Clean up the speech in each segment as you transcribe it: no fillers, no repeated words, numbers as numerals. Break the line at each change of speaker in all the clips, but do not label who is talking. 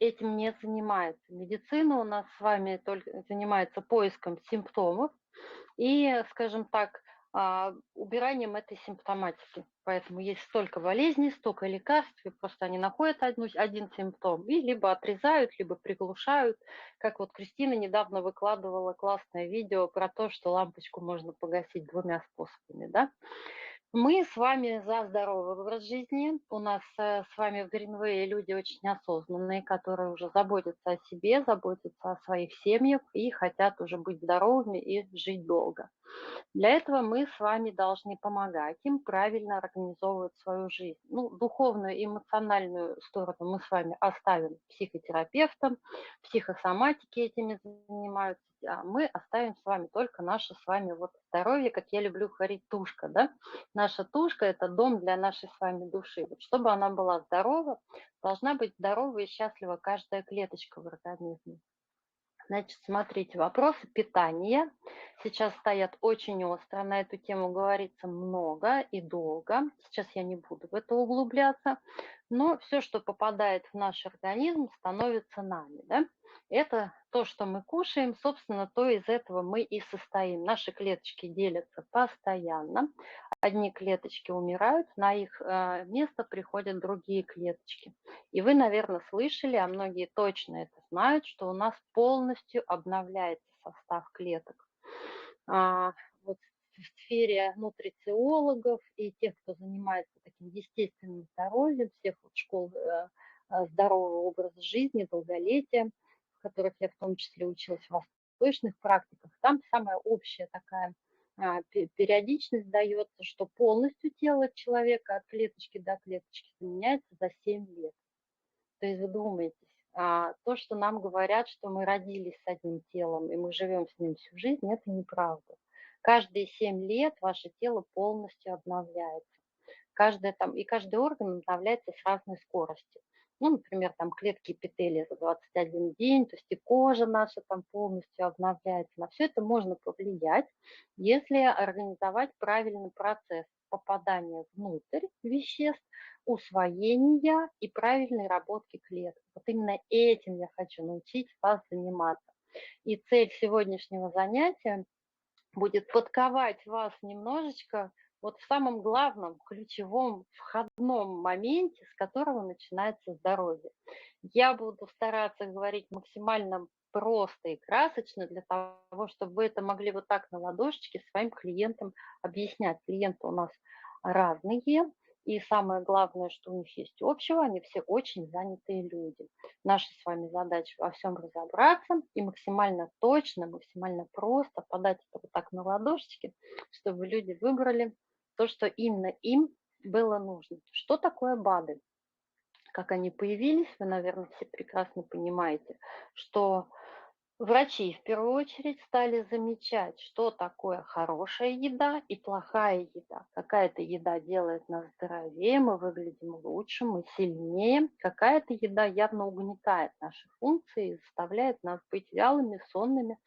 этим не занимается. Медицина у нас с вами только занимается поиском симптомов и, скажем так, убиранием этой симптоматики. Поэтому есть столько болезней, столько лекарств, и просто они находят один симптом и либо отрезают, либо приглушают. Как вот Кристина недавно выкладывала классное видео про то, что лампочку можно погасить двумя способами, да? Мы с вами за здоровый образ жизни. У нас с вами в Гринвее люди очень осознанные, которые уже заботятся о себе, заботятся о своих семьях и хотят уже быть здоровыми и жить долго. Для этого мы с вами должны помогать им правильно организовывать свою жизнь. Ну, духовную и эмоциональную сторону мы с вами оставим психотерапевтам, психосоматики этими занимаются, а мы оставим с вами только наше с вами вот здоровье, как я люблю говорить, тушка, да? Наша тушка – это дом для нашей с вами души. Вот чтобы она была здорова, должна быть здорова и счастлива каждая клеточка в организме. Значит, смотрите, вопросы питания сейчас стоят очень остро. На эту тему говорится много и долго. Сейчас я не буду в это углубляться. Но все, что попадает в наш организм, становится нами. Да? Это то, что мы кушаем, собственно, то из этого мы и состоим. Наши клеточки делятся постоянно. Одни клеточки умирают, на их место приходят другие клеточки. И вы, наверное, слышали, а многие точно это знают, что у нас полностью обновляется состав клеток. Вот в сфере нутрициологов и тех, кто занимается таким естественным здоровьем, всех вот школ здорового образа жизни, долголетия, в которых я в том числе училась в восточных практиках, там самая общая такая периодичность дается, что полностью тело человека от клеточки до клеточки заменяется за 7 лет. То есть вы думаетесь, то, что нам говорят, что мы родились с одним телом и мы живем с ним всю жизнь, это неправда. Каждые 7 лет ваше тело полностью обновляется. Каждый орган обновляется с разной скоростью. Ну, например, там клетки эпителия за 21 день, то есть и кожа наша там полностью обновляется. На все это можно повлиять, если организовать правильный процесс попадания внутрь веществ, усвоения и правильной работки клеток. Вот именно этим я хочу научить вас заниматься. И цель сегодняшнего занятия будет подковать вас немножечко вот в самом главном, ключевом, входном моменте, с которого начинается здоровье. Я буду стараться говорить максимально просто и красочно для того, чтобы вы это могли вот так на ладошечке своим клиентам объяснять. Клиенты у нас разные, и самое главное, что у них есть общего, они все очень занятые люди. Наша с вами задача во всем разобраться и максимально точно, максимально просто подать это вот так на ладошечке, чтобы люди выбрали то, что именно им было нужно. Что такое БАДы? Как они появились, вы, наверное, все прекрасно понимаете, что врачи в первую очередь стали замечать, что такое хорошая еда и плохая еда. Какая-то еда делает нас здоровее, мы выглядим лучше, мы сильнее. Какая-то еда явно угнетает наши функции и заставляет нас быть вялыми, сонными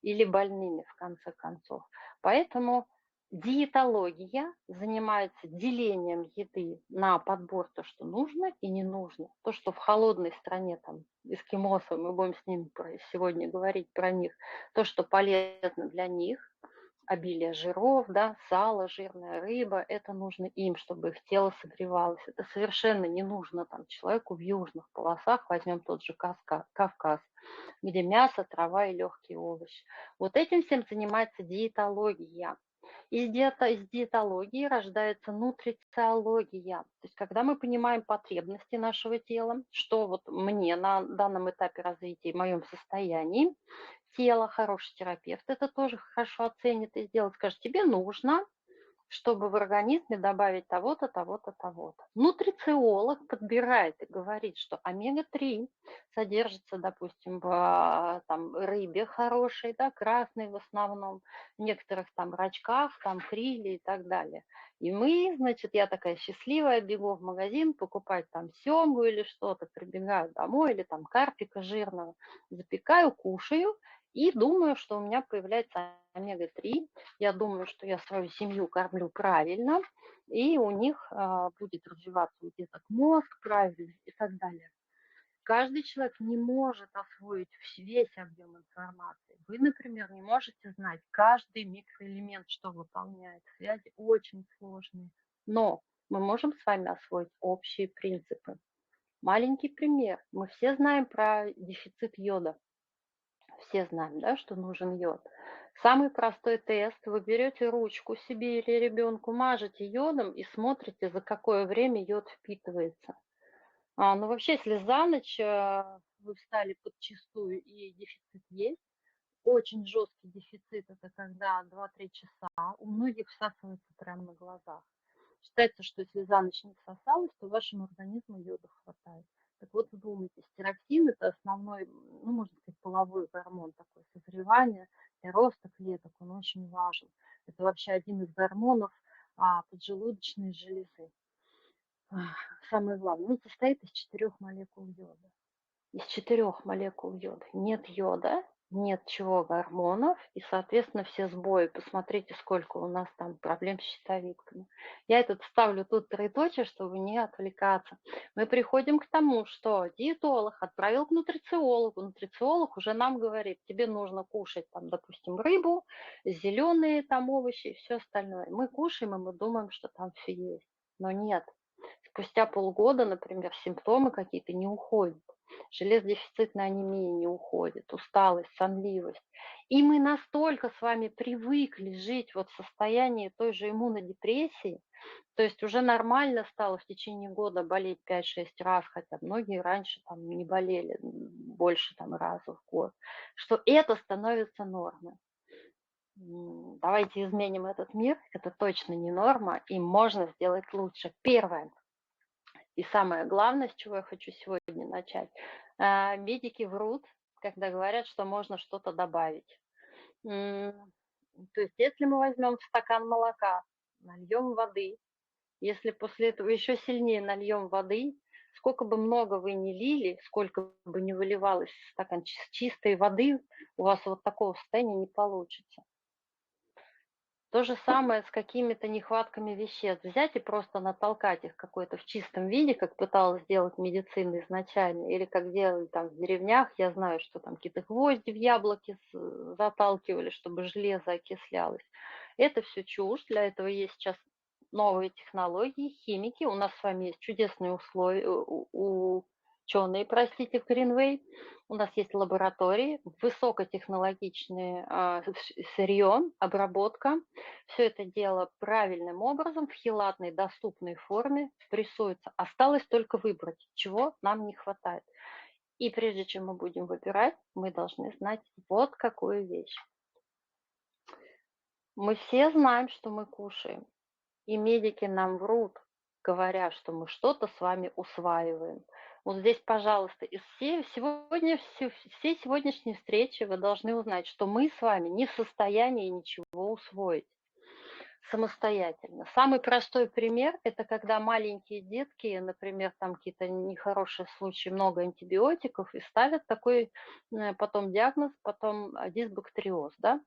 или больными в конце концов. Поэтому диетология занимается делением еды на подбор то, что нужно и не нужно. То, что в холодной стране, там, эскимосов, мы будем с ними сегодня говорить про них, то, что полезно для них, обилие жиров, да, сало, жирная рыба, это нужно им, чтобы их тело согревалось. Это совершенно не нужно там, человеку в южных полосах, возьмем тот же Кавказ, где мясо, трава и легкие овощи. Вот этим всем занимается диетология. Из диетологии рождается нутрициология. То есть когда мы понимаем потребности нашего тела, что вот мне на данном этапе развития, в моем состоянии, тело, хороший терапевт это тоже хорошо оценит и сделает, скажет, тебе нужно, чтобы в организме добавить того-то, того-то, того-то. Нутрициолог подбирает и говорит, что омега-3 содержится, допустим, в там, рыбе хорошей, да, красной в основном, в некоторых там рачках, там криле и так далее. И мы, значит, я такая счастливая, бегу в магазин покупать там семгу или что-то, прибегаю домой, или там карпика жирного, запекаю, кушаю, и думаю, что у меня появляется омега-3. Я думаю, что я свою семью кормлю правильно, и у них будет развиваться вот этот мозг правильно и так далее. каждый человек не может освоить весь объем информации. Вы, например, не можете знать каждый микроэлемент, что выполняет. Связи очень сложные. Но мы можем с вами освоить общие принципы. Маленький пример. Мы все знаем про дефицит йода. Все знаем, да, что нужен йод. Самый простой тест. Вы берете ручку себе или ребенку, мажете йодом и смотрите, за какое время йод впитывается. Ну, вообще, если за ночь вы встали подчистую и дефицит есть, очень жесткий дефицит, это когда 2-3 часа, у многих всасывается прямо на глазах. Считается, что если за ночь не всосалось, то вашему организму йода хватает. Так вот, вдумайтесь, тироксин – это основной, ну, можно сказать, половой гормон такой созревания и роста клеток, он очень важен. Это вообще один из гормонов поджелудочной железы. Самое главное, он состоит из 4 молекул йода. Из 4 молекул йода. Нет йода, нет чего гормонов и, соответственно, все сбои. Посмотрите, сколько у нас там проблем с щитовидками. Я этот ставлю тут троеточие, чтобы не отвлекаться. Мы приходим к тому, что диетолог отправил к нутрициологу. Нутрициолог уже нам говорит, тебе нужно кушать, там, допустим, рыбу, зеленые там овощи и все остальное. Мы кушаем, и мы думаем, что там все есть. Но нет. Спустя полгода, например, симптомы какие-то не уходят. Железодефицитная анемия не уходит, усталость, сонливость. И мы настолько с вами привыкли жить вот в состоянии той же иммунодепрессии, то есть уже нормально стало в течение года болеть 5-6 раз, хотя многие раньше там не болели больше там раза в год, что это становится нормой. Давайте изменим этот мир, это точно не норма, и можно сделать лучше. Первое. И самое главное, с чего я хочу сегодня начать. Медики врут, когда говорят, что можно что-то добавить. То есть если мы возьмем стакан молока, нальем воды, если после этого еще сильнее нальем воды, сколько бы много вы ни лили, сколько бы ни выливалось в стакан чистой воды, у вас вот такого состояния не получится. То же самое с какими-то нехватками веществ. Взять и просто натолкать их какой-то в чистом виде, как пыталась сделать медицина изначально, или как делали там в деревнях. Я знаю, что там какие-то гвозди в яблоки заталкивали, чтобы железо окислялось. Это все чушь. Для этого есть сейчас новые технологии, химики. У нас с вами есть чудесные условия, ученые, простите, в Greenway. У нас есть лаборатории, высокотехнологичные сырье, обработка. Все это дело правильным образом, в хелатной доступной форме прессуется. Осталось только выбрать, чего нам не хватает. И прежде чем мы будем выбирать, мы должны знать вот какую вещь. Мы все знаем, что мы кушаем. И медики нам врут, говоря, что мы что-то с вами усваиваем. Вот здесь, пожалуйста, из всей сегодняшней встречи вы должны узнать, что мы с вами не в состоянии ничего усвоить самостоятельно. Самый простой пример – это когда маленькие детки, например, там какие-то нехорошие случаи, много антибиотиков, и ставят такой потом диагноз, потом дисбактериоз, да?